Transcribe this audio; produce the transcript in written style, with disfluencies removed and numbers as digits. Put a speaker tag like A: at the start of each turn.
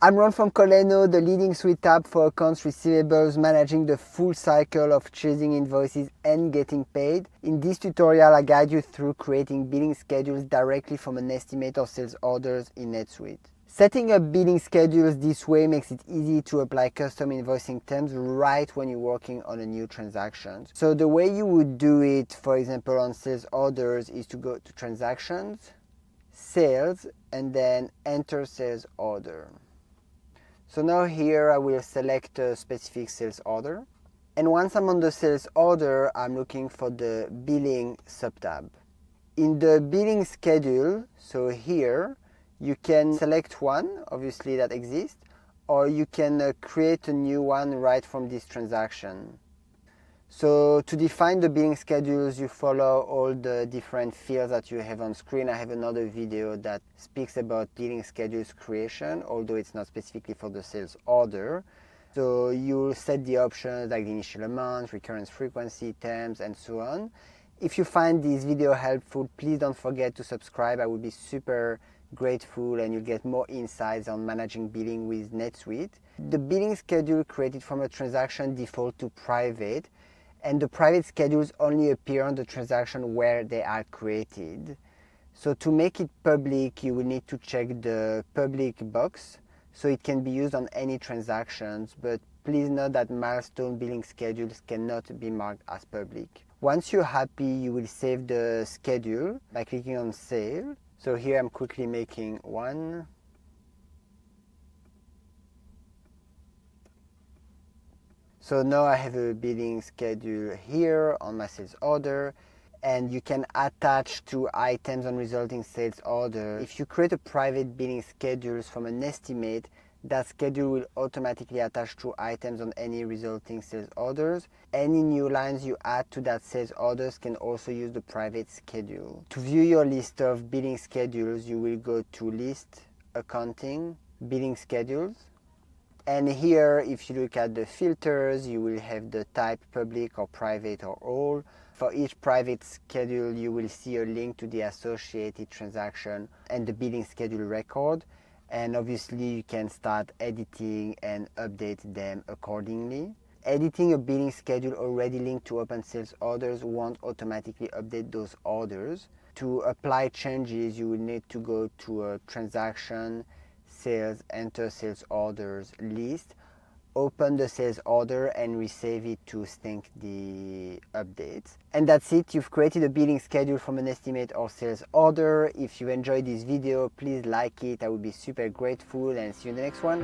A: I'm Ron from Kolleno, the leading suite app for accounts receivables, managing the full cycle of chasing invoices and getting paid. In this tutorial, I guide you through creating billing schedules directly from an estimate of sales orders in NetSuite. Setting up billing schedules this way makes it easy to apply custom invoicing terms right when you're working on a new transaction. So the way you would do it, for example, on sales orders is to go to transactions, sales, and then enter sales order. So now here I will select a specific sales order. And once I'm on the sales order, I'm looking for the billing subtab. In the billing schedule, so here, you can select one, obviously that exists, or you can create a new one right from this transaction. So to define the billing schedules, you follow all the different fields that you have on screen. I have another video that speaks about billing schedules creation, although it's not specifically for the sales order. So you'll set the options like the initial amount, recurrence frequency, terms, and so on. If you find this video helpful, please don't forget to subscribe. I would be super grateful, and you'll get more insights on managing billing with NetSuite. The billing schedule created from a transaction default to private, and the private schedules only appear on the transaction where they are created. So to make it public, you will need to check the public box, so it can be used on any transactions, but please note that milestone billing schedules cannot be marked as public. Once you're happy, you will save the schedule by clicking on Save. So here I'm quickly making one. So now I have a billing schedule here on my sales order, and you can attach to items on resulting sales order. If you create a private billing schedules from an estimate, that schedule will automatically attach to items on any resulting sales orders. Any new lines you add to that sales orders can also use the private schedule. To view your list of billing schedules, you will go to List, Accounting, Billing Schedules. And here, if you look at the filters, you will have the type public or private or all. For each private schedule, you will see a link to the associated transaction and the billing schedule record. And obviously, you can start editing and update them accordingly. Editing a billing schedule already linked to open sales orders won't automatically update those orders. To apply changes, you will need to go to a transaction, sales, enter sales orders list, open the sales order and resave it to sync the updates. And that's it. You've created a billing schedule from an estimate or sales order. If you enjoyed this video, please like it. I would be super grateful, and see you in the next one.